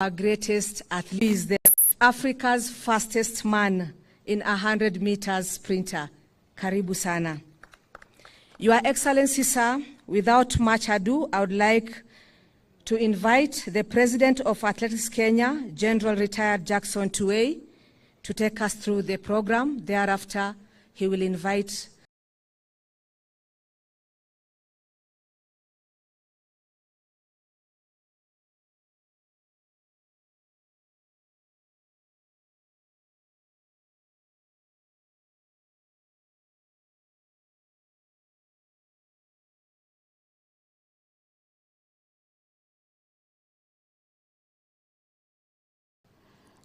Our greatest athlete is the Africa's fastest man in 100 meters sprinter. Karibu sana. Your Excellency, sir, without much ado, I would like to invite the President of Athletics Kenya, General Retired Jackson Tuwei, to take us through the program. Thereafter, he will invite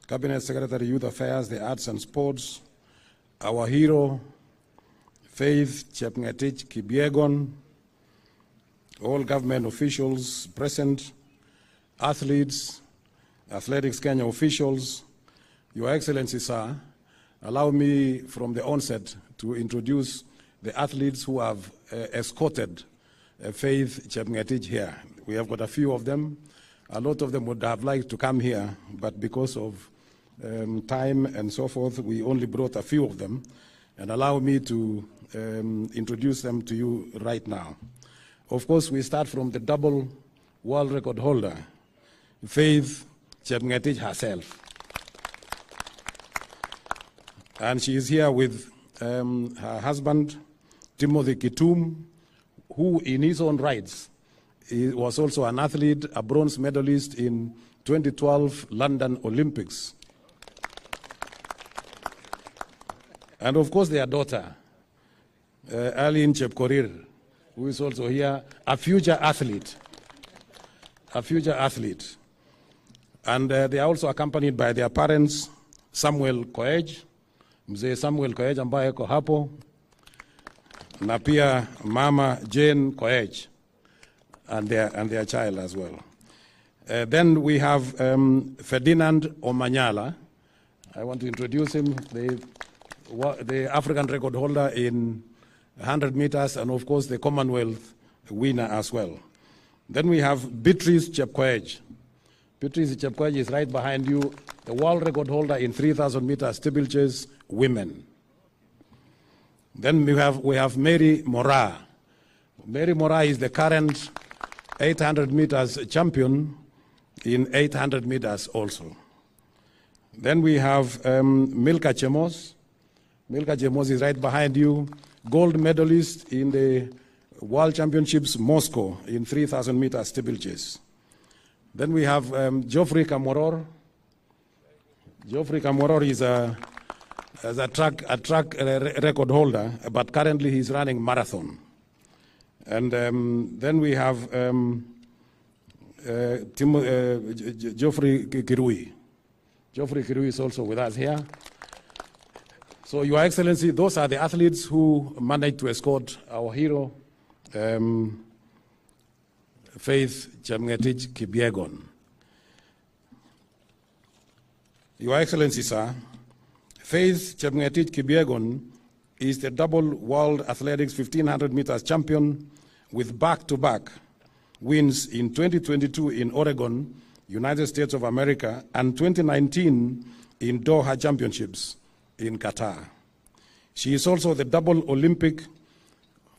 Cabinet Secretary, Youth Affairs, the Arts and Sports, our hero, Faith Chepngetich Kipyegon, all government officials present, athletes, Athletics Kenya officials, Your Excellency, sir, allow me from the onset to introduce the athletes who have escorted Faith Chepngetich here. We have got a few of them. A lot of them would have liked to come here, but because of time and so forth, we only brought a few of them. And allow me to introduce them to you right now. Of course, we start from the double world record holder, Faith Chepngetich herself. And she is here with her husband, Timothy Kitum, who in his own rights he was also an athlete, a bronze medalist in 2012 London Olympics. And of course their daughter, Aline Chepkorir, who is also here, a future athlete. And they are also accompanied by their parents, Samuel Koech, Mzee Samuel Koech ambaye yuko hapo, na pia Mama Jane Koech, and their child as well. Then we have Ferdinand Omanyala. I want to introduce him, the African record holder in 100 meters, and of course the Commonwealth winner as well. Then we have Beatrice Chepkoech. Beatrice Chepkoech is right behind you, the world record holder in 3,000 meters steeplechase women. Then we have Mary Moraa. Mary Moraa is the current 800 meters champion in 800 meters also. Then we have Milka Chemos. Milka Chemos is right behind you, gold medalist in the World Championships Moscow in 3,000 meters steeplechase. Then we have Geoffrey Kamworor. Geoffrey Kamworor is a track record holder, but currently he's running marathon. And then we have Geoffrey Kirui. Geoffrey Kirui is also with us here. So, Your Excellency, those are the athletes who managed to escort our hero, Faith Chepngetich Kipyegon. Your Excellency, sir, Faith Chepngetich Kipyegon is the double World Athletics 1500 meters champion with back-to-back wins in 2022 in Oregon, United States of America, and 2019 in Doha Championships in Qatar. She is also the double Olympic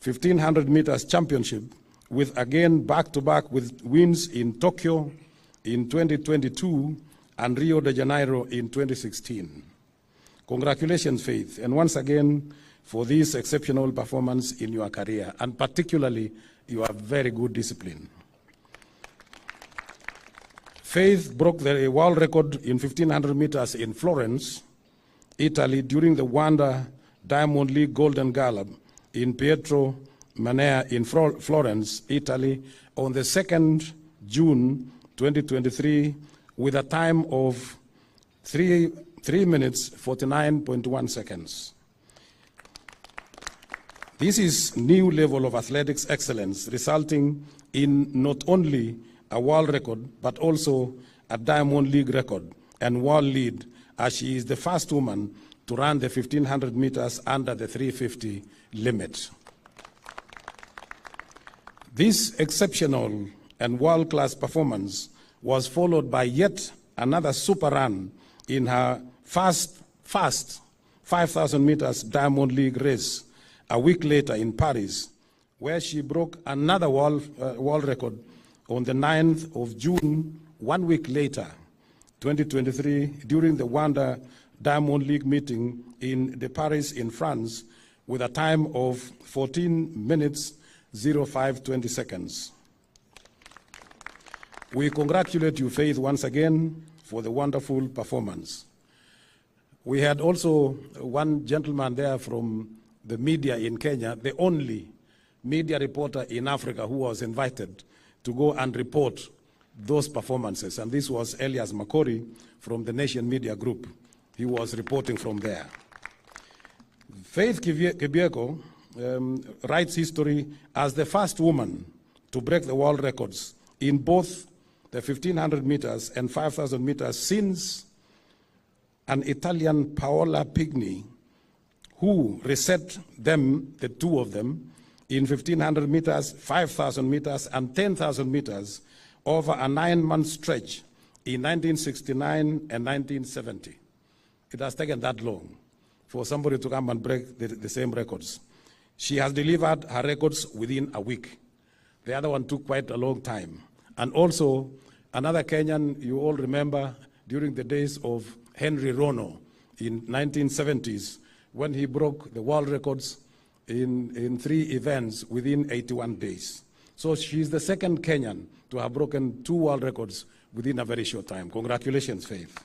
1500 meters championship with again back-to-back with wins in Tokyo in 2022 and Rio de Janeiro in 2016. Congratulations, Faith, and once again for this exceptional performance in your career, and particularly your very good discipline. Faith broke the world record in 1500 meters in Florence, Italy, during the Wanda Diamond League Golden Gala in Pietro Manea in Florence, Italy, on the 2nd June 2023, with a time of 3 minutes 49.1 seconds. This is new level of athletics excellence, resulting in not only a world record, but also a Diamond League record and world lead, as she is the first woman to run the 1500 meters under the 350 limit. This exceptional and world-class performance was followed by yet another super run in her fast 5,000 meters Diamond League race a week later in Paris, where she broke another world record on the 9th of June, 1 week later, 2023, during the Wanda Diamond League meeting in Paris in France, with a time of 14 minutes, 0520 seconds. We congratulate you, Faith, once again for the wonderful performance. We had also one gentleman there from the media in Kenya, the only media reporter in Africa who was invited to go and report those performances. And this was Elias Makori from the Nation Media Group. He was reporting from there. Faith Kipyegon writes history as the first woman to break the world records in both the 1,500 meters and 5,000 meters since an Italian Paola Pigni, who reset them, the two of them, in 1,500 meters, 5,000 meters, and 10,000 meters over a 9-month stretch in 1969 and 1970. It has taken that long for somebody to come and break the same records. She has delivered her records within a week. The other one took quite a long time. And also, another Kenyan, you all remember, during the days of Henry Rono in 1970s, when he broke the world records in 3 events within 81 days. So she's the second Kenyan to have broken 2 world records within a very short time. Congratulations, Faith.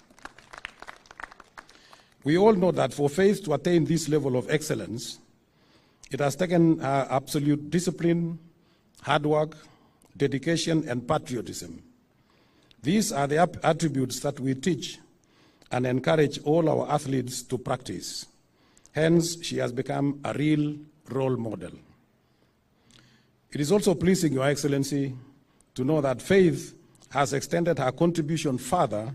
We all know that for Faith to attain this level of excellence, it has taken absolute discipline, hard work, dedication, and patriotism. These are the attributes that we teach and encourage all our athletes to practice. Hence, she has become a real role model. It is also pleasing, Your Excellency, to know that Faith has extended her contribution further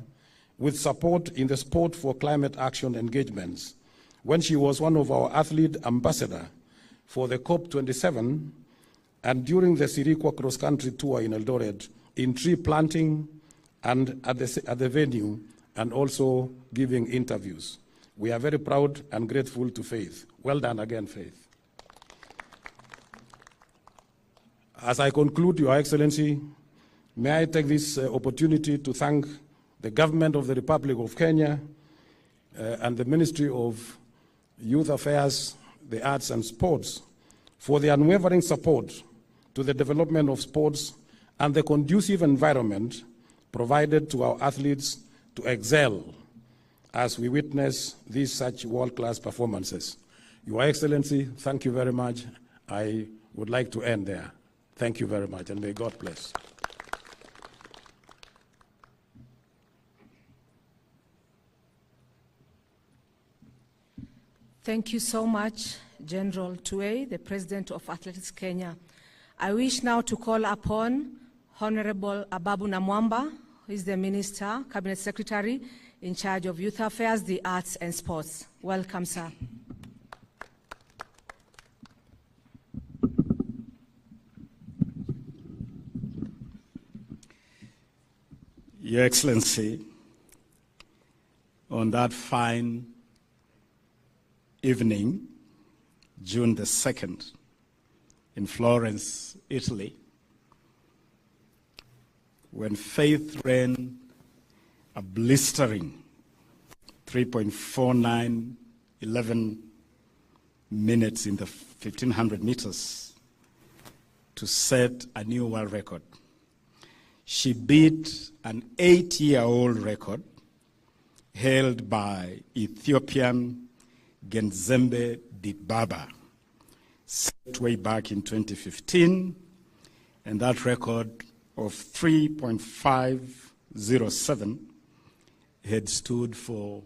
with support in the Sport for Climate Action engagements when she was one of our athlete ambassadors for the COP27 and during the Sirikwa cross-country tour in Eldoret in tree planting and at the venue, and also giving interviews. We are very proud and grateful to Faith. Well done again, Faith. As I conclude, Your Excellency, may I take this opportunity to thank the government of the Republic of Kenya and the Ministry of Youth Affairs, the Arts and Sports for the unwavering support to the development of sports and the conducive environment provided to our athletes to excel as we witness these such world-class performances. Your Excellency, thank you very much. I would like to end there. Thank you very much, and may God bless. Thank you so much, General Tuwei, the President of Athletics Kenya. I wish now to call upon Honorable Ababu Namwamba, who is the Minister, Cabinet Secretary, in charge of Youth Affairs, the Arts and Sports. Welcome, sir. Your Excellency, on that fine evening, June the 2nd, in Florence, Italy, when Faith ran a blistering 3.4911 minutes in the 1,500 meters to set a new world record. She beat an 8-year-old record held by Ethiopian Genzembe Dibaba, set way back in 2015, and that record of 3.507 had stood for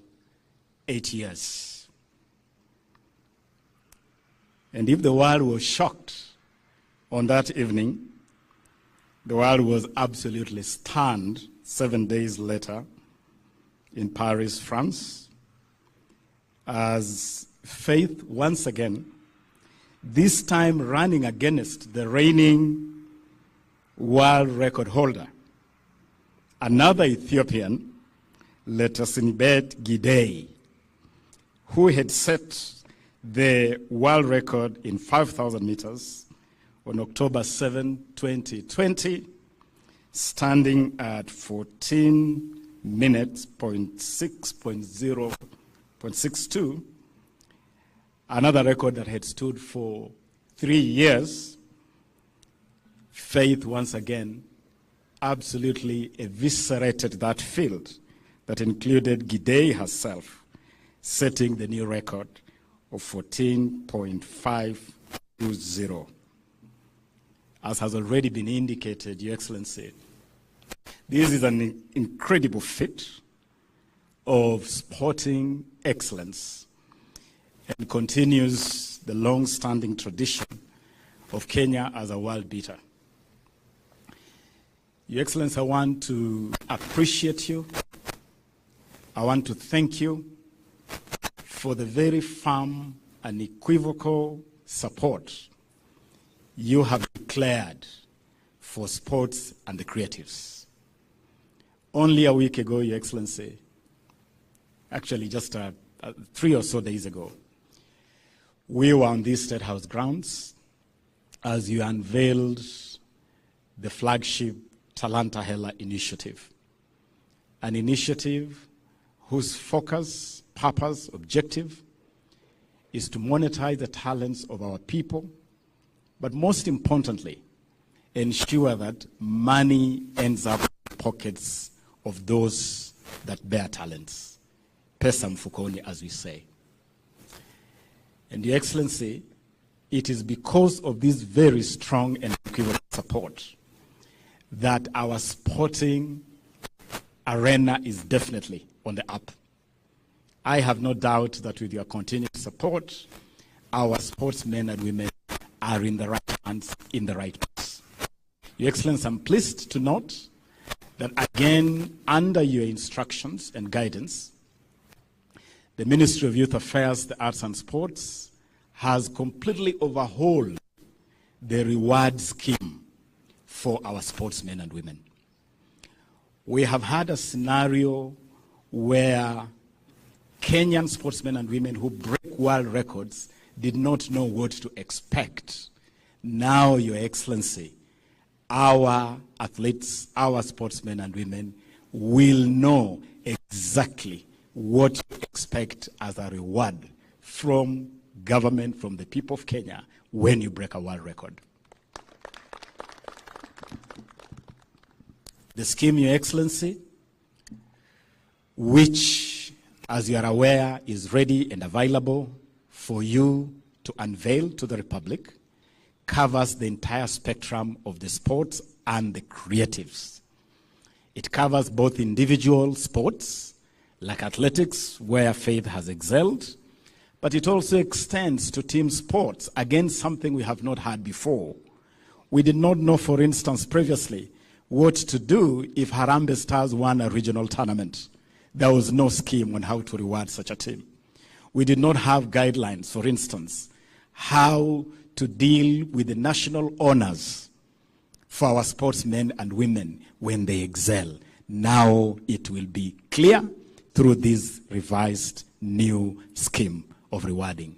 8 years. And if the world was shocked on that evening, the world was absolutely stunned 7 days later in Paris, France, as Faith once again, this time running against the reigning world record holder, another Ethiopian, Letesenibet Gidey, who had set the world record in 5,000 meters on October 7, 2020, standing at 14 minutes, 0.62, another record that had stood for 3 years. Faith, once again, absolutely eviscerated that field that included Gidey herself, setting the new record of 14.520. As has already been indicated, Your Excellency, this is an incredible feat of sporting excellence and continues the long-standing tradition of Kenya as a world beater. Your Excellency, I want to appreciate you. I want to thank you for the very firm and equivocal support you have declared for sports and the creatives. Only a week ago, Your Excellency, actually just 3 or so days ago, we were on these State House grounds as you unveiled the flagship Talanta Hela initiative, an initiative whose focus, purpose, objective is to monetize the talents of our people, but most importantly, ensure that money ends up in the pockets of those that bear talents. Pesa mfukoni, as we say. And Your Excellency, it is because of this very strong and equivocal support that our sporting arena is definitely on the up. I have no doubt that with your continued support, our sportsmen and women are in the right hands, in the right place. Your Excellency, I'm pleased to note that again, under your instructions and guidance, the Ministry of Youth Affairs, the Arts and Sports has completely overhauled the reward scheme for our sportsmen and women. We have had a scenario where Kenyan sportsmen and women who break world records did not know what to expect. Now, Your Excellency, our athletes, our sportsmen and women will know exactly what to expect as a reward from government, from the people of Kenya, when you break a world record. The scheme, Your Excellency, which, as you are aware, is ready and available for you to unveil to the Republic, covers the entire spectrum of the sports and the creatives. It covers both individual sports, like athletics, where Faith has excelled, but it also extends to team sports, again, something we have not had before. We did not know, for instance, previously, what to do if Harambee Stars won a regional tournament. There was no scheme on how to reward such a team. We did not have guidelines, for instance, how to deal with the national honors for our sportsmen and women when they excel. Now it will be clear through this revised new scheme of rewarding.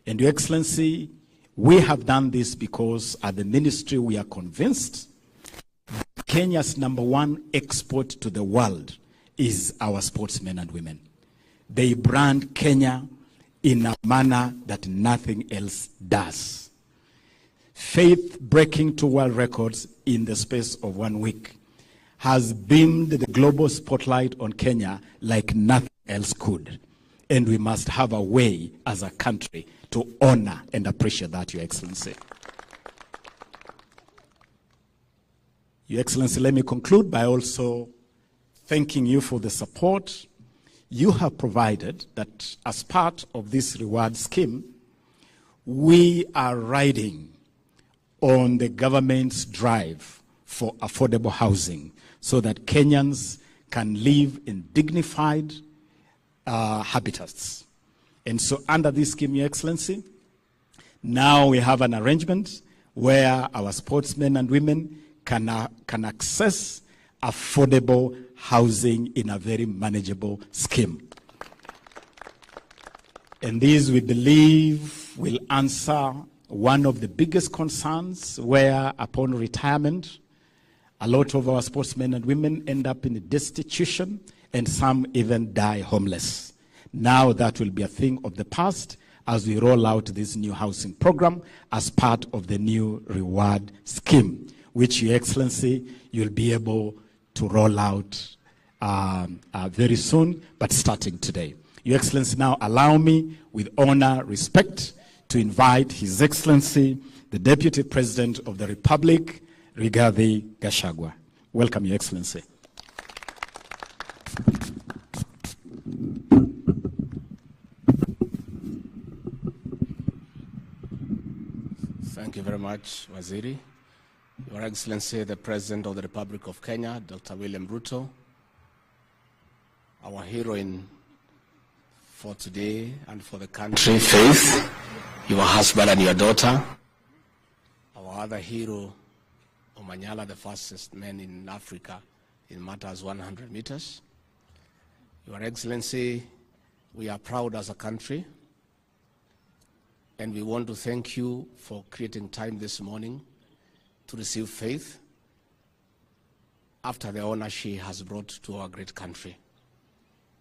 And Your Excellency, we have done this because at the ministry we are convinced Kenya's #1 export to the world is our sportsmen and women. They brand Kenya in a manner that nothing else does. Faith breaking 2 world records in the space of 1 week has beamed the global spotlight on Kenya like nothing else could. And we must have a way as a country to honor and appreciate that, Your Excellency. Your Excellency, let me conclude by also thanking you for the support you have provided, that as part of this reward scheme, we are riding on the government's drive for affordable housing so that Kenyans can live in dignified habitats. And so under this scheme, Your Excellency, now we have an arrangement where our sportsmen and women can access affordable housing in a very manageable scheme. And this, we believe, will answer one of the biggest concerns where, upon retirement, a lot of our sportsmen and women end up in destitution, and some even die homeless. Now that will be a thing of the past as we roll out this new housing program as part of the new reward scheme, which, Your Excellency, you'll be able to roll out very soon, but starting today. Your Excellency, now allow me, with honor, respect, to invite His Excellency, the Deputy President of the Republic, Rigathi Gachagua. Welcome, Your Excellency. Thank you very much, Waziri. Your Excellency, the President of the Republic of Kenya, Dr. William Ruto, our hero for today and for the country, Faith, your husband and your daughter, our other hero, Omanyala, the fastest man in Africa in matters 100 meters. Your Excellency, we are proud as a country, and we want to thank you for creating time this morning to receive Faith after the honor she has brought to our great country.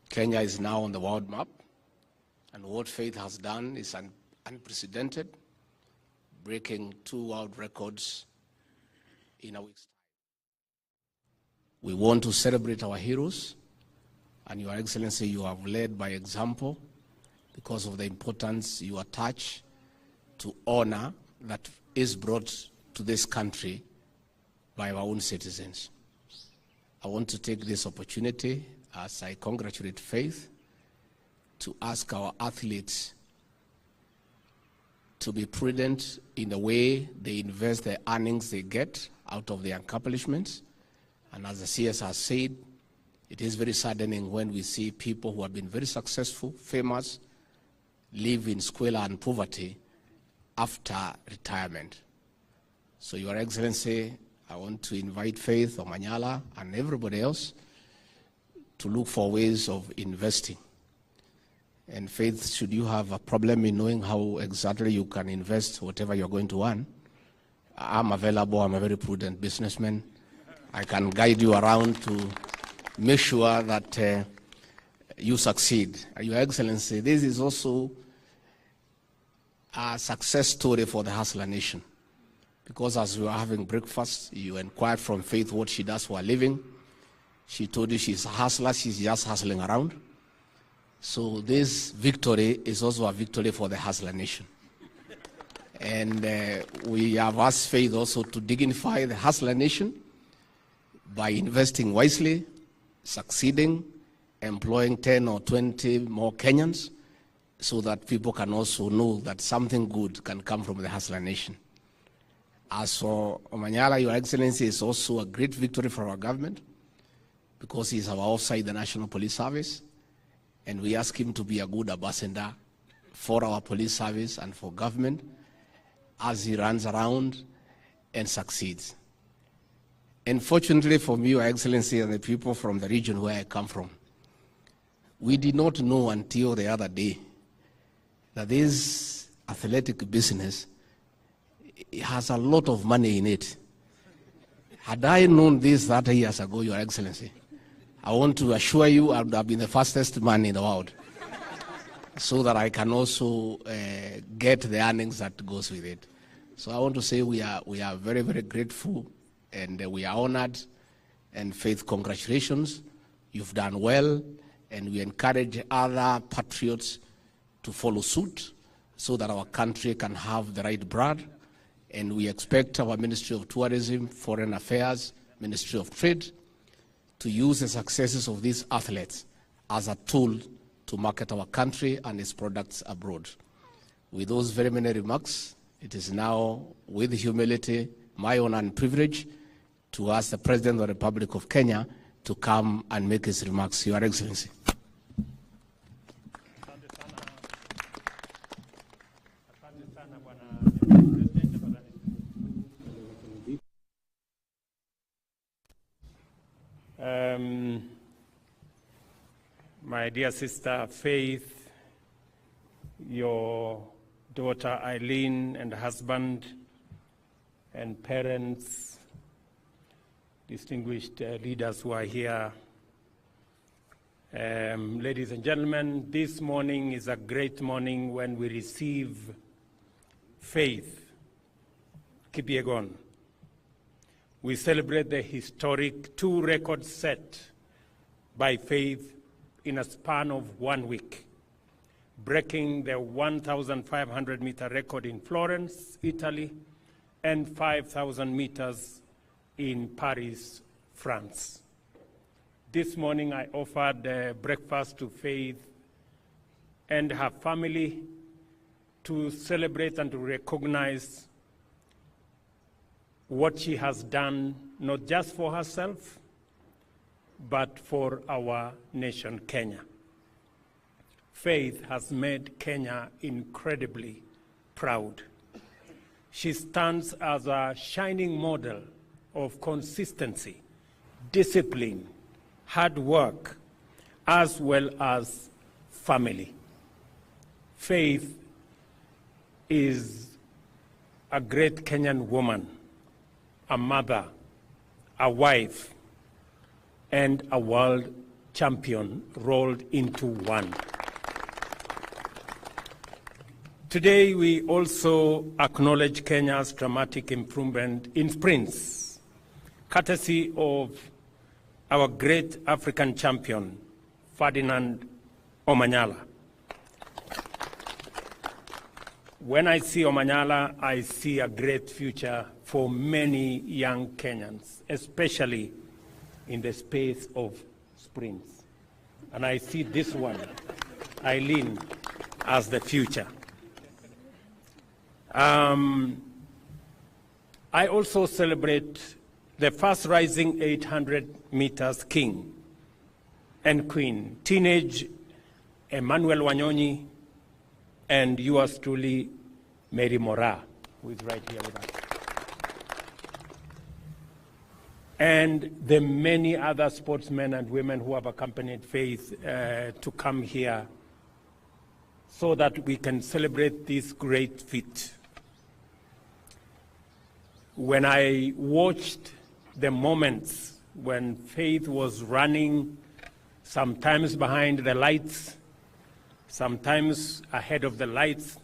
Kenya is now on the world map, and what Faith has done is unprecedented, breaking 2 world records in a week's time. We want to celebrate our heroes, and Your Excellency, you have led by example because of the importance you attach to honor that is brought to this country by our own citizens. I want to take this opportunity, as I congratulate Faith, to ask our athletes to be prudent in the way they invest the earnings they get out of their accomplishments. And as the CS has said, it is very saddening when we see people who have been very successful, famous, live in squalor and poverty after retirement. So, Your Excellency, I want to invite Faith, Omanyala, and everybody else to look for ways of investing. And Faith, should you have a problem in knowing how exactly you can invest whatever you're going to earn, I'm available. I'm a very prudent businessman. I can guide you around to make sure that you succeed. Your Excellency, this is also a success story for the Hustler Nation. Because as we were having breakfast, you inquired from Faith what she does for a living. She told you she's a hustler, she's just hustling around. So this victory is also a victory for the Hustler Nation. And we have asked Faith also to dignify the Hustler Nation by investing wisely, succeeding, employing 10 or 20 more Kenyans, so that people can also know that something good can come from the Hustler Nation. As for Omanyala, Your Excellency, is also a great victory for our government, because he's our outside the National Police Service, and we ask him to be a good ambassador for our police service and for government as he runs around and succeeds. And fortunately for me, Your Excellency, and the people from the region where I come from, we did not know until the other day that this athletic business has a lot of money in it. Had I known this 30 years ago, Your Excellency, I want to assure you I would have been the fastest man in the world, so that I can also get the earnings that goes with it. So I want to say we are very, very grateful, and we are honored. And Faith, congratulations. You've done well, and we encourage other patriots to follow suit so that our country can have the right blood. And we expect our Ministry of Tourism, Foreign Affairs, Ministry of Trade to use the successes of these athletes as a tool to market our country and its products abroad. With those very many remarks, it is now with humility, my honor and privilege, to ask the President of the Republic of Kenya to come and make his remarks. Your Excellency. my dear sister Faith, your daughter Eileen, and husband and parents, distinguished leaders who are here. Ladies and gentlemen, this morning is a great morning when we receive Faith Kipyegon. We celebrate the historic 2 records set by Faith in a span of 1 week, breaking the 1,500 meter record in Florence, Italy, and 5,000 meters in Paris, France. This morning I offered breakfast to Faith and her family to celebrate and to recognize what she has done, not just for herself, but for our nation, Kenya. Faith has made Kenya incredibly proud. She stands as a shining model of consistency, discipline, hard work, as well as family. Faith is a great Kenyan woman, a mother, a wife, and a world champion rolled into one. Today, we also acknowledge Kenya's dramatic improvement in sprints, courtesy of our great African champion, Ferdinand Omanyala. When I see Omanyala, I see a great future for many young Kenyans, especially in the space of sprints. And I see this one, Eileen, as the future. I also celebrate the first rising 800 meters king and queen, teenage Emmanuel Wanyonyi, and yours truly, Mary Mora, who is right here with us. And the many other sportsmen and women who have accompanied Faith to come here so that we can celebrate this great feat. When I watched the moments when Faith was running, sometimes behind the lights, sometimes ahead of the lights,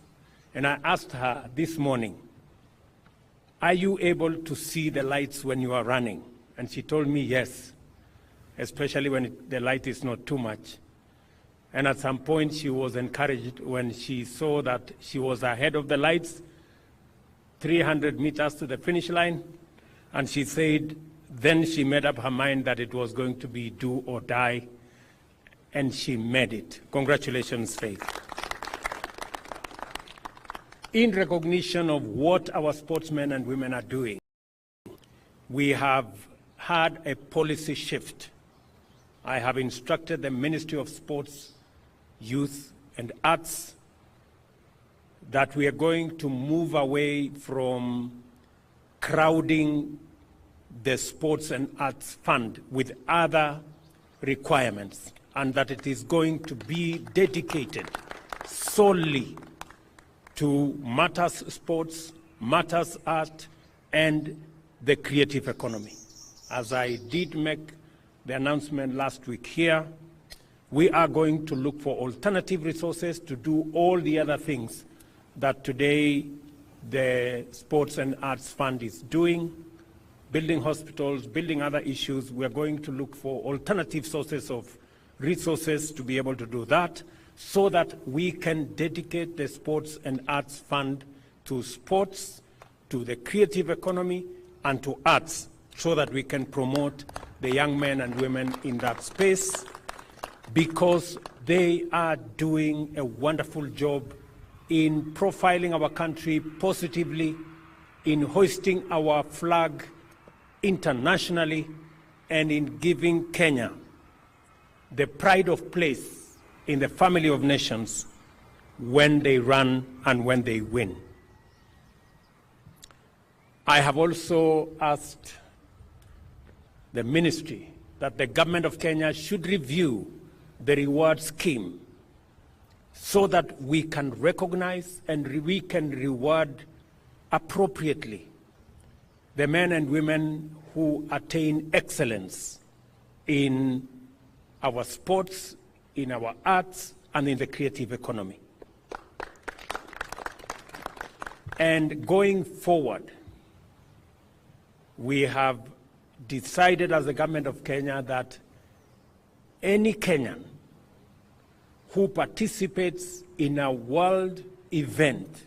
and I asked her this morning, are you able to see the lights when you are running? And she told me yes, especially when the light is not too much. And at some point she was encouraged when she saw that she was ahead of the lights, 300 meters to the finish line, and she said then she made up her mind that it was going to be do or die, and she made it. Congratulations, Faith. In recognition of what our sportsmen and women are doing, we have had a policy shift. I have instructed the Ministry of Sports, Youth and Arts that we are going to move away from crowding the Sports and Arts Fund with other requirements, and that it is going to be dedicated solely to matters sports, matters art, and the creative economy. As I did make the announcement last week here, we are going to look for alternative resources to do all the other things that today the Sports and Arts Fund is doing, building hospitals, building other issues. We are going to look for alternative sources of resources to be able to do that, so that we can dedicate the Sports and Arts Fund to sports, to the creative economy, and to arts, so that we can promote the young men and women in that space, because they are doing a wonderful job in profiling our country positively, in hoisting our flag internationally, and in giving Kenya the pride of place in the family of nations when they run and when they win. I have also asked the ministry that the government of Kenya should review the reward scheme so that we can recognize and we can reward appropriately the men and women who attain excellence in our sports, in our arts, and in the creative economy. And going forward, we have decided as the government of Kenya that any Kenyan who participates in a world event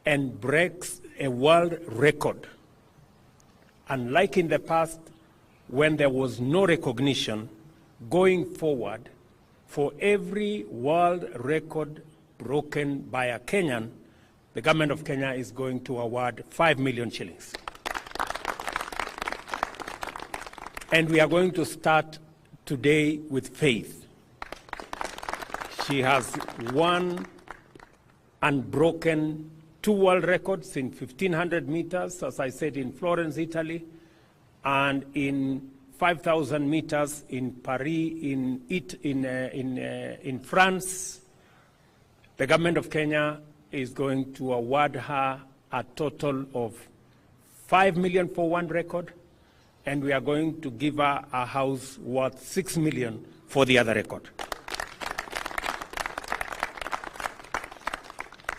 and breaks a world record, unlike in the past when there was no recognition, going forward, for every world record broken by a Kenyan, the government of Kenya is going to award 5 million shillings. And we are going to start today with Faith. She has won unbroken 2 world records in 1,500 meters, as I said, in Florence, Italy, and in 5,000 meters in Paris, in France. The government of Kenya is going to award her a total of 5 million for one record, and we are going to give her a house worth 6 million for the other record.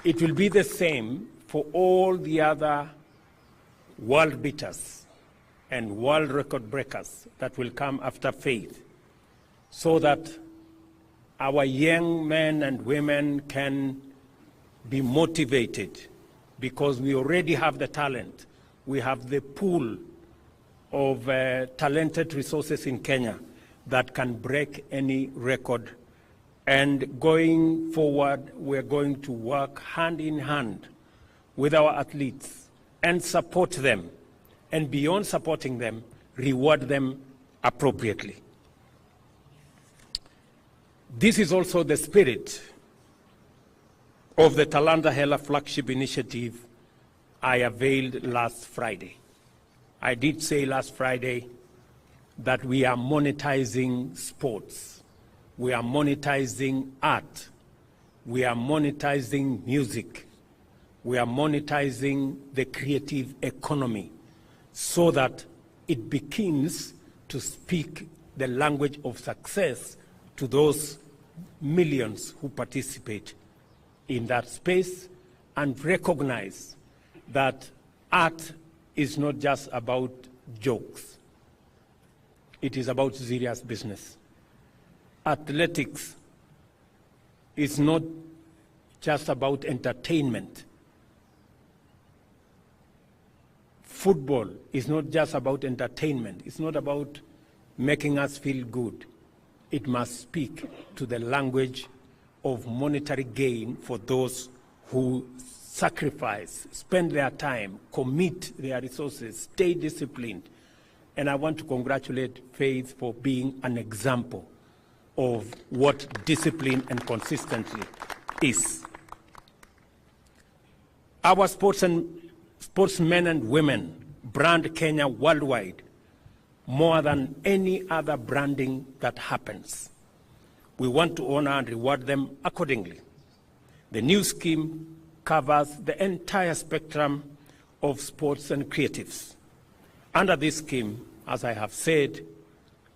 It will be the same for all the other world beaters and world record breakers that will come after Faith, so that our young men and women can be motivated, because we already have the talent. We have the pool of talented resources in Kenya that can break any record. And going forward, we're going to work hand in hand with our athletes and support them. And beyond supporting them, reward them appropriately. This is also the spirit of the Talanta Hela flagship initiative I availed last Friday. I did say last Friday that we are monetizing sports. We are monetizing art. We are monetizing music. We are monetizing the creative economy so that it begins to speak the language of success to those millions who participate in that space, and recognize that art is not just about jokes. It is about serious business. Athletics is not just about entertainment. Football is not just about entertainment. It's not about making us feel good. It must speak to the language of monetary gain for those who sacrifice, spend their time, commit their resources, stay disciplined. And I want to congratulate Faith for being an example of what discipline and consistency is. Our sportsmen and women brand Kenya worldwide more than any other branding that happens. We want to honor and reward them accordingly. The new scheme covers the entire spectrum of sports and creatives. Under this scheme, as I have said,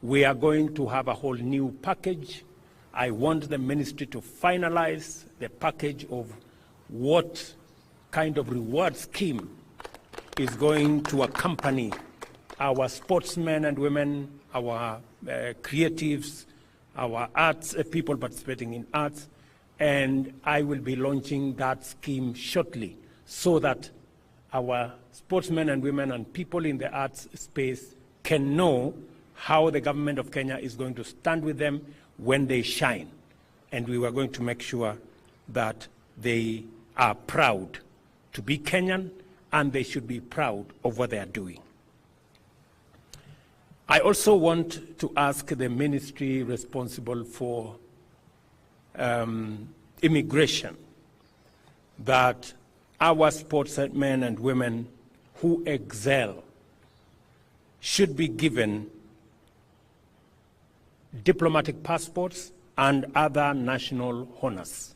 we are going to have a whole new package. I want the ministry to finalize the package of what kind of reward scheme is going to accompany our sportsmen and women, our creatives, our arts, people participating in arts, and I will be launching that scheme shortly so that our sportsmen and women and people in the arts space can know how the government of Kenya is going to stand with them when they shine. And we are going to make sure that they are proud to be Kenyan, and they should be proud of what they are doing. I also want to ask the ministry responsible for immigration that our sportsmen and women who excel should be given diplomatic passports, and other national honors.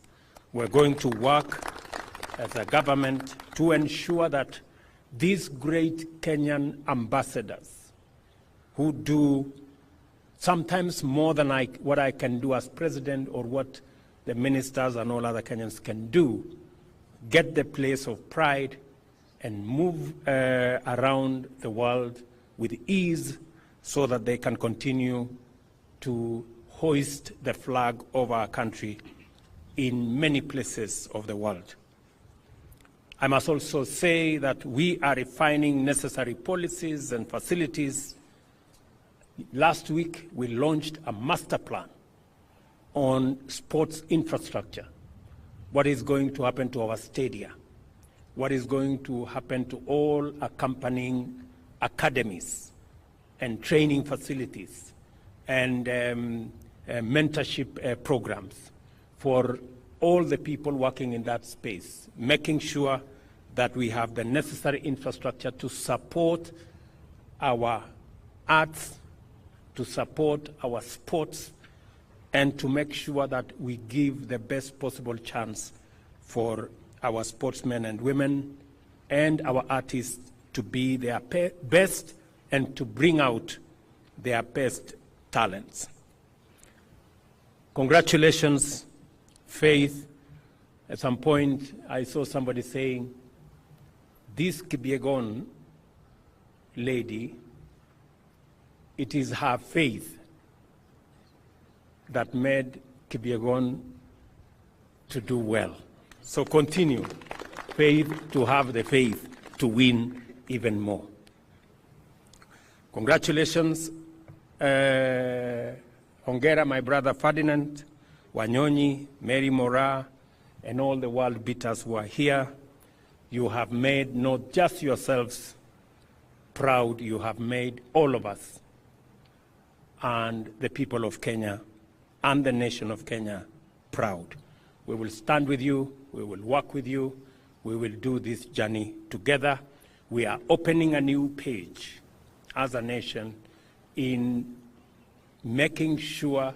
We're going to work as a government to ensure that these great Kenyan ambassadors who do sometimes more than what I can do as president or what the ministers and all other Kenyans can do, get the place of pride and move around the world with ease so that they can continue to hoist the flag of our country in many places of the world. I must also say that we are refining necessary policies and facilities. Last week, we launched a master plan on sports infrastructure. What is going to happen to our stadia? What is going to happen to all accompanying academies and training facilities and mentorship programs for all the people working in that space, making sure that we have the necessary infrastructure to support our arts, to support our sports, and to make sure that we give the best possible chance for our sportsmen and women and our artists to be their best and to bring out their best talents. Congratulations, Faith. At some point, I saw somebody saying, this Kipyegon lady, it is her faith that made Kipyegon to do well. So continue, Faith, to have the faith to win even more. Congratulations, Hongera, my brother Ferdinand, Wanyonyi, Mary Mora, and all the world beaters who are here. You have made not just yourselves proud, you have made all of us and the people of Kenya and the nation of Kenya proud. We will stand with you, we will work with you, we will do this journey together. We are opening a new page as a nation in making sure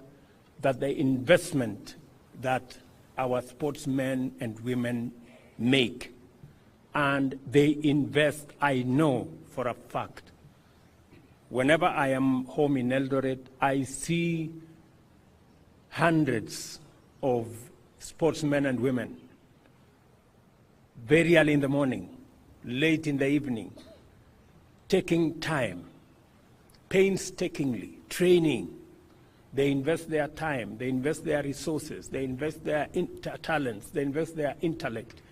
that the investment that our sportsmen and women make, and they invest, I know for a fact. Whenever I am home in Eldoret, I see hundreds of sportsmen and women very early in the morning, late in the evening, taking time, painstakingly, training. They invest their time, they invest their resources, they invest their talents, they invest their intellect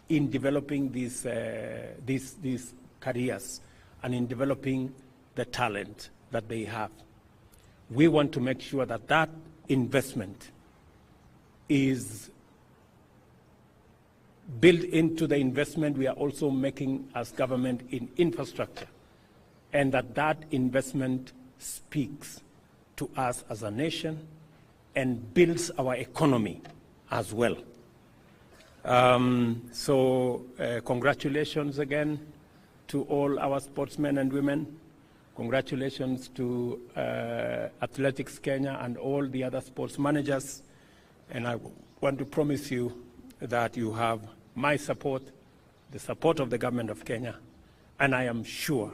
in developing these careers and in developing the talent that they have. We want to make sure that that investment is built into the investment we are also making as government in infrastructure, and that that investment speaks to us as a nation and builds our economy as well. Congratulations again to all our sportsmen and women. Congratulations to Athletics Kenya and all the other sports managers. And I want to promise you that you have my support, the support of the government of Kenya, and I am sure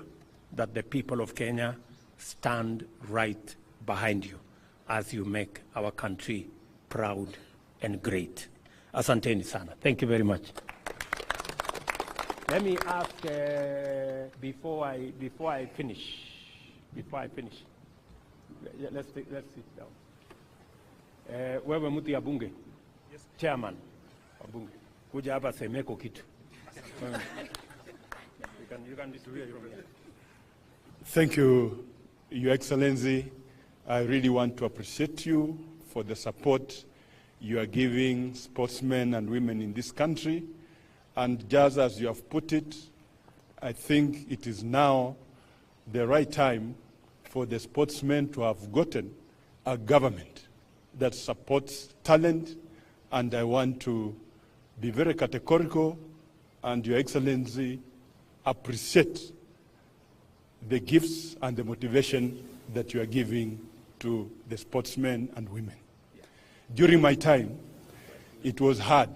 that the people of Kenya stand right behind you as you make our country proud and great. Asanteni sana. Thank you very much. Let me ask, before I finish, let's sit down. Wewe mtu ya bunge? Yes. Chairman wa bunge. Kuja hapa semeko kitu. You can distribute from here. Thank you, Your Excellency. I really want to appreciate you for the support you are giving sportsmen and women in this country. And just as you have put it, I think it is now the right time for the sportsmen to have gotten a government that supports talent. And I want to be very categorical, and Your Excellency, appreciate the gifts and the motivation that you are giving to the sportsmen and women. During my time, it was hard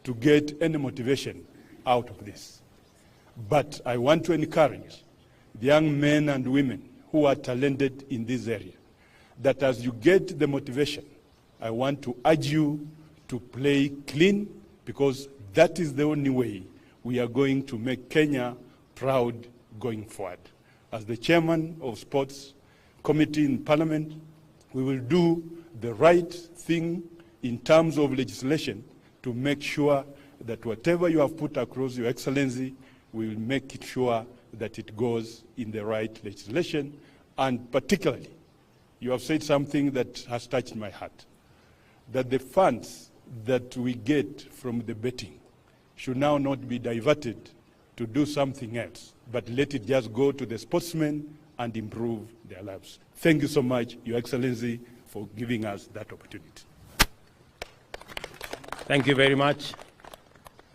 to get any motivation out of this. But I want to encourage the young men and women who are talented in this area, that as you get the motivation, I want to urge you to play clean, because that is the only way we are going to make Kenya proud going forward. As the chairman of Sports Committee in Parliament, we will do the right thing in terms of legislation to make sure that whatever you have put across, Your Excellency, we will make it sure that it goes in the right legislation. And particularly, you have said something that has touched my heart, that the funds that we get from the betting should now not be diverted to do something else, but let it just go to the sportsmen and improve their lives. Thank you so much, Your Excellency, for giving us that opportunity. Thank you very much.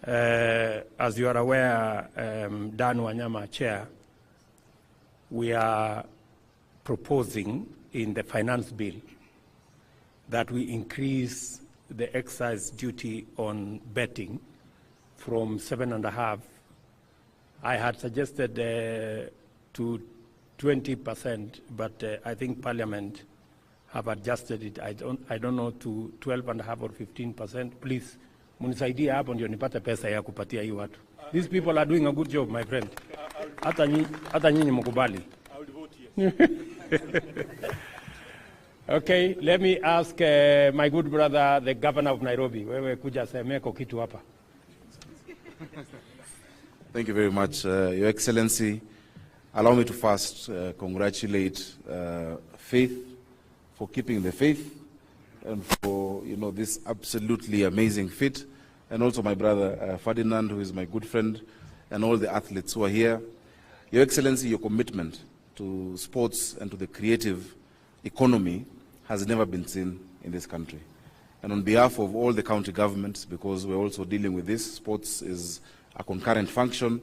As you are aware, Dan Wanyama, Chair, we are proposing in the finance bill that we increase the excise duty on betting from 7.5%. I had suggested to 20%, but I think Parliament have adjusted it. I don't know, to 12.5% or 15%. Please, munisaidia hapo ndio nipate pesa ya kupatia hii watu. These people are doing a good job, my friend. Hata nyinyi mkubali. I will vote yes. Okay, let me ask my good brother, the governor of Nairobi. Wewe kuja semeko kitu hapa. Thank you very much, Your Excellency. Allow me to first congratulate Faith for keeping the faith and for this absolutely amazing feat, and also my brother Ferdinand, who is my good friend, and all the athletes who are here. Your Excellency, your commitment to sports and to the creative economy has never been seen in this country. And on behalf of all the county governments, because we're also dealing with this, sports is a concurrent function,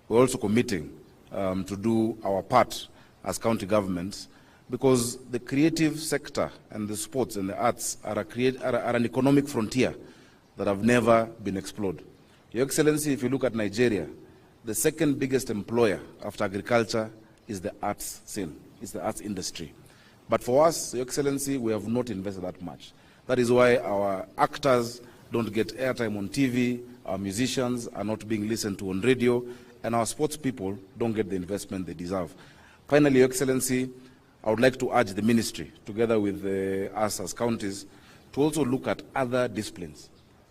we're also committing to do our part as county governments, because the creative sector and the sports and the arts are an economic frontier that have never been explored. Your Excellency, if you look at Nigeria, the second biggest employer after agriculture is the arts scene, is the arts industry. But for us, Your Excellency, we have not invested that much. That is why our actors don't get airtime on TV, our musicians are not being listened to on radio, and our sports people don't get the investment they deserve. Finally, Your Excellency, I would like to urge the ministry, together with us as counties, to also look at other disciplines.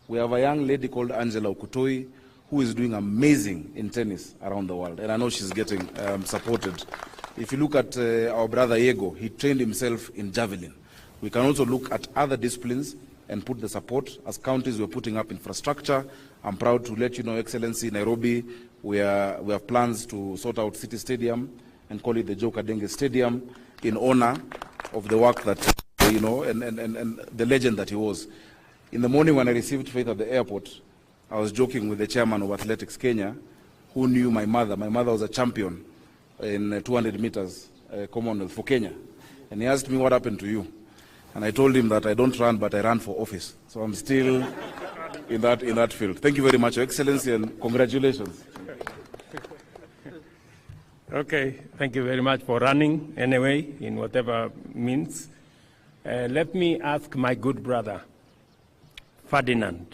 We have a young lady called Angela Okutoi, who is doing amazing in tennis around the world, and I know she's getting supported. If you look at our brother Yego, he trained himself in javelin. We can also look at other disciplines and put the support. As counties, we're putting up infrastructure. I'm proud to let you know, Excellency, Nairobi, we have plans to sort out City Stadium and call it the Joe Kadenge Stadium in honor of the work that, and the legend that he was. In the morning when I received Faith at the airport, I was joking with the chairman of Athletics Kenya, who knew my mother. My mother was a champion in 200 meters Commonwealth for Kenya. And he asked me, what happened to you? And I told him that I don't run, but I ran for office. So I'm still in that field. Thank you very much, Your Excellency, and congratulations. Okay, thank you very much for running anyway, in whatever means. Let me ask my good brother, Ferdinand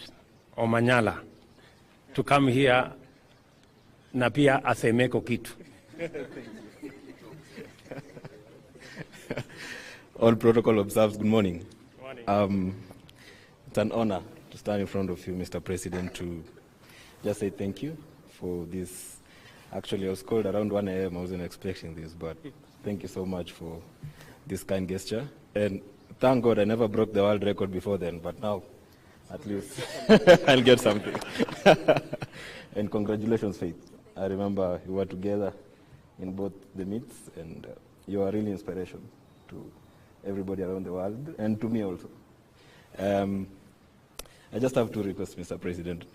Omanyala, to come here na pia asemeko kitu. All protocol observed. Good morning. Good morning. It's an honor to stand in front of you, Mr. President, to just say thank you for this. Actually, I was called around 1 a.m. I wasn't expecting this, but thank you so much for this kind gesture. And thank God I never broke the world record before then, but now at least I'll get something. And congratulations, Faith. I remember we were together in both the meets, and you are really inspiration to everybody around the world, and to me also. I just have two requests, Mr. President.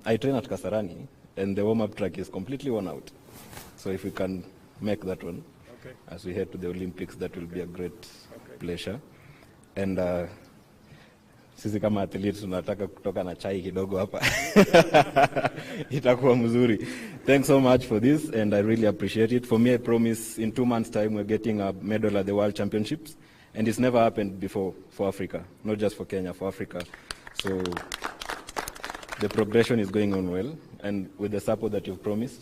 I train at Kasarani, and the warm-up track is completely worn out. So if we can make that one, okay, as we head to the Olympics, that will be a great pleasure. And sisi kama athletes tunataka kutoka na chai kidogo hapa. Itakuwa mzuri. Thanks so much for this, and I really appreciate it. For me, I promise in 2 months' time we're getting a medal at the World Championships, and it's never happened before for Africa, not just for Kenya, for Africa. So the progression is going on well, and with the support that you've promised,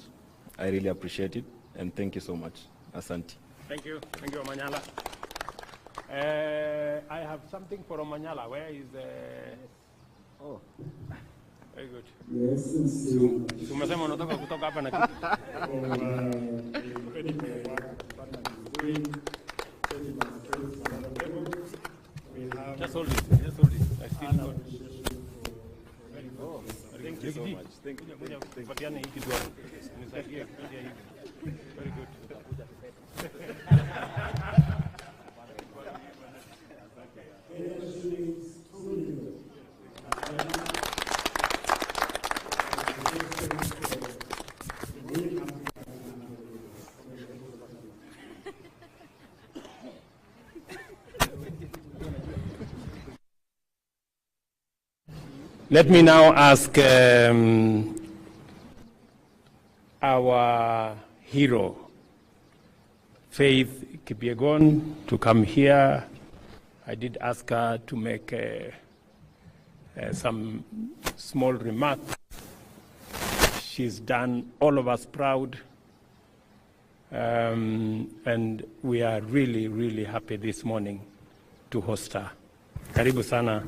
I really appreciate it, and thank you so much. Asante. Thank you, Omanyala. I have something for Omanyala. Where is the... Oh, very good. Yes, Umesema unataka kutoka hapa na kitu. Just hold it. I still got it. Oh, thank you so much. Thank you. Very good. Let me now ask our hero, Faith Kipyegon, to come here. I did ask her to make some small remarks. She's done all of us proud, and we are really, really happy this morning to host her. Karibu sana.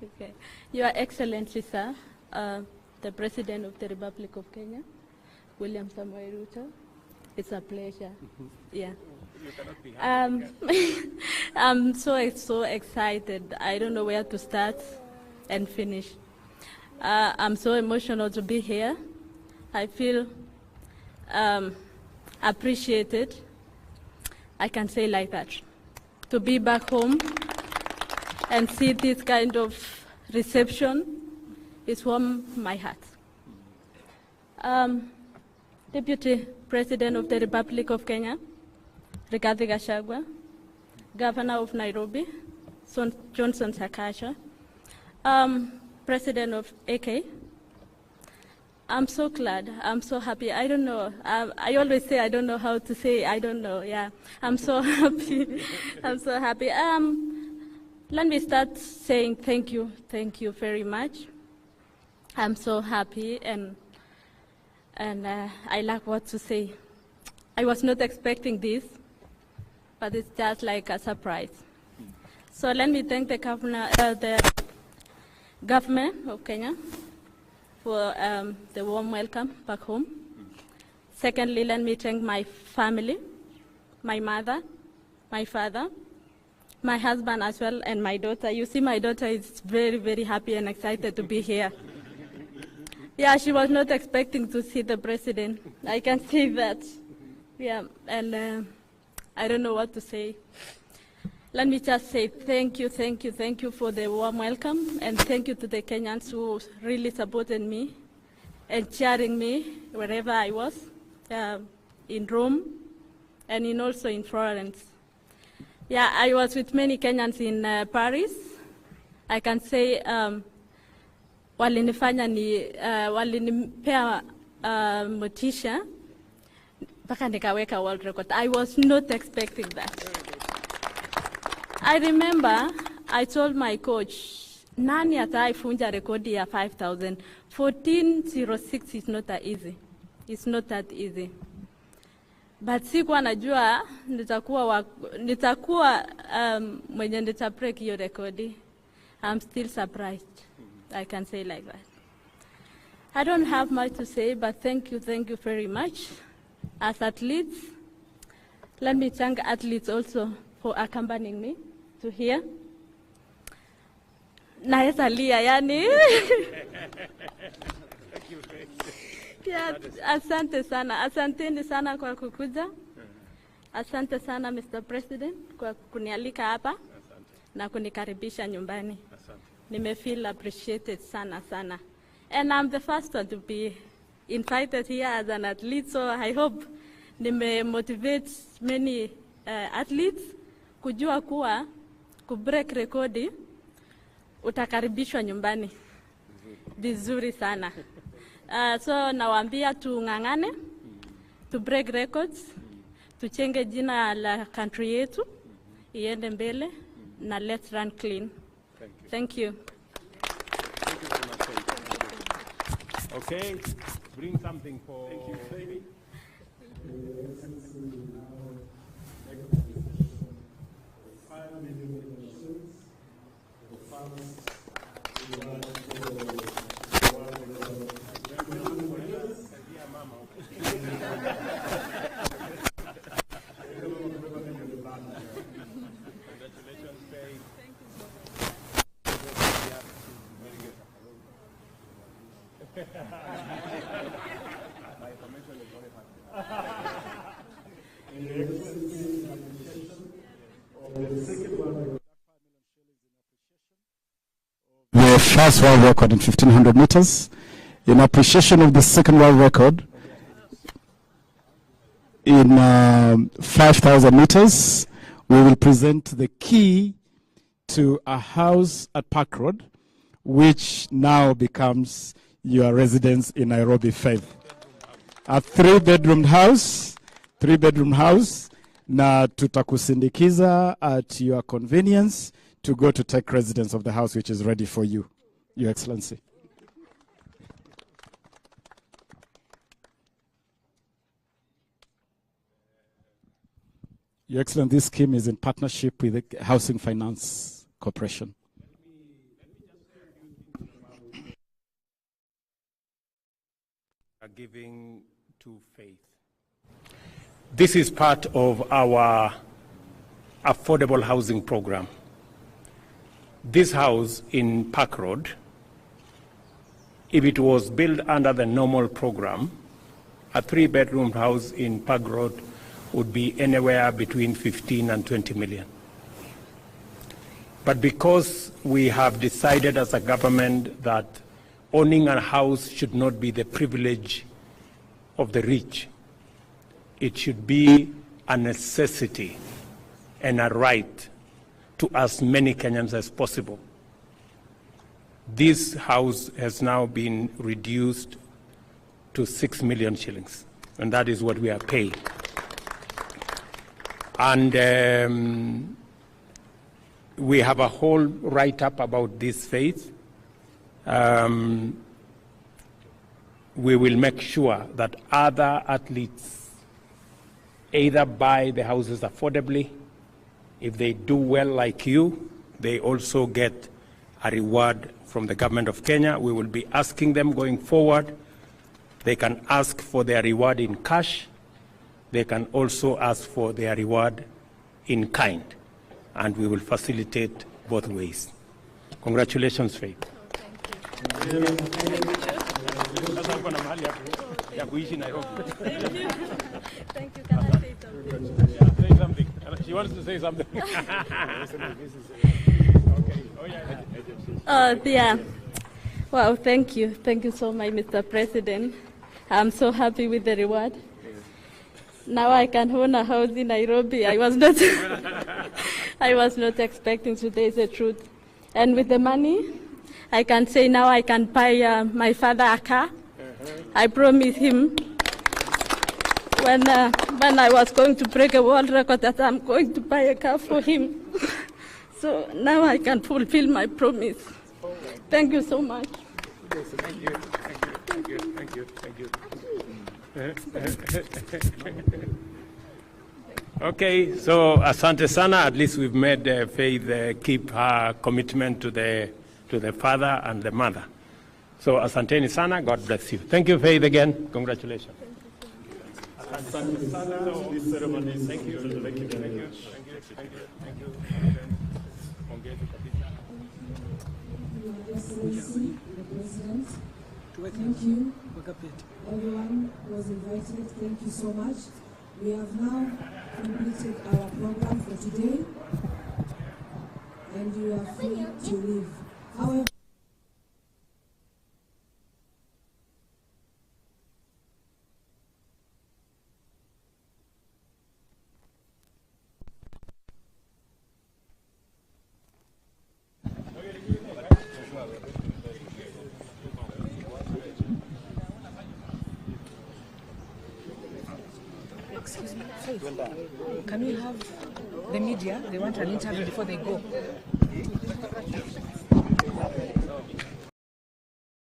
Okay. Your Excellency, sir, the President of the Republic of Kenya, William Samoei Ruto, it's a pleasure. Yeah. I'm so excited. I don't know where to start and finish. I'm so emotional to be here. I feel appreciated. I can say like that. To be back home and see this kind of reception is warm my heart. Deputy President of the Republic of Kenya, Rigathi Gachagua, Governor of Nairobi, Johnson Sakaja, President of AK, I'm so glad, I'm so happy. I don't know, I always say I don't know how to say, I don't know, yeah. I'm so happy, I'm so happy. Let me start saying thank you very much. I'm so happy and I lack what to say. I was not expecting this, but it's just like a surprise. So let me thank the government of Kenya for the warm welcome back home. Secondly, let me thank my family, my mother, my father, my husband as well, and my daughter. You see, my daughter is very, very happy and excited to be here. Yeah, she was not expecting to see the president. I can see that. Yeah, and I don't know what to say. Let me just say thank you for the warm welcome, and thank you to the Kenyans who really supported me and cheering me wherever I was, in Rome and also in Florence. Yeah, I was with many Kenyans in Paris. I can say walinipea motisha mpaka nikaweka world record. I was not expecting that. I remember I told my coach, nani ataifunja rekodi ya 5,000? 14:06 is not that easy. It's not that easy. But sikuwa najua nitakuwa mwenye nitabreak hiyo rekodi. I'm still surprised. I can say like that. I don't have much to say, but thank you very much. As athletes, let me thank athletes also for accompanying me to here. Naeza lia, yani. Yeah, asante sana. Asanteni sana kwa kukuja. Asante sana Mr. President kwa kunialika hapa na kunikaribisha nyumbani. Feel appreciated sana sana. And I'm the first one to be invited here as an athlete, so I hope motivate many athletes kujua kuwa kubreak rekodi utakaribishwa nyumbani vizuri sana. So nawaambia tung'ang'ane, to break records, tuchenge jina la country yetu iende mbele, na let's run clean. Thank you. Thank you very much. Okay, bring something for... Thank you, Faye. The first world record in 1500 meters. In appreciation of the second world record in 5000 meters, we will present the key to a house at Park Road, which now becomes your residence in Nairobi, Faith. A three-bedroom house, na tutakusindikiza at your convenience to go to take residence of the house, which is ready for you, Your Excellency. Your Excellency, this scheme is in partnership with the Housing Finance Corporation. Giving to Faith. This is part of our affordable housing program. This house in Park Road, if it was built under the normal program, a three-bedroom house in Park Road would be anywhere between 15 and 20 million. But because we have decided as a government that owning a house should not be the privilege of the rich, it should be a necessity and a right to as many Kenyans as possible. This house has now been reduced to 6 million shillings, and that is what we are paying. And we have a whole write-up about this, Faith. We will make sure that other athletes either buy the houses affordably. If they do well like you, they also get a reward from the government of Kenya. We will be asking them going forward. They can ask for their reward in cash. They can also ask for their reward in kind. And we will facilitate both ways. Congratulations, Faith. Thank you. Thank you. Can I say something? Yeah, say something. She wants to say something. Okay. Yeah. Wow, thank you. Thank you so much, Mr. President. I'm so happy with the reward. Now I can own a house in Nairobi. I was not expecting, today is the truth. And with the money, I can say now I can buy my father a car. I promised him when I was going to break a world record that I'm going to buy a car for him. So now I can fulfill my promise. Thank you so much. Thank you. Thank you. Thank you. Thank you. Okay, so asante sana. At least we've made Faith keep her commitment to the father and the mother. So asanteni sana. God bless you. Thank you, Faith, again. Congratulations. Asante sana. This ceremony. Thank you. Thank you. Thank you. Thank you. Thank you. Thank you. Excellency, the President, thank you. Everyone was invited, thank you so much. We have now completed our program for today, and you are free to leave. However, Excuse me, Faith, can we have the media? They want an interview before they go.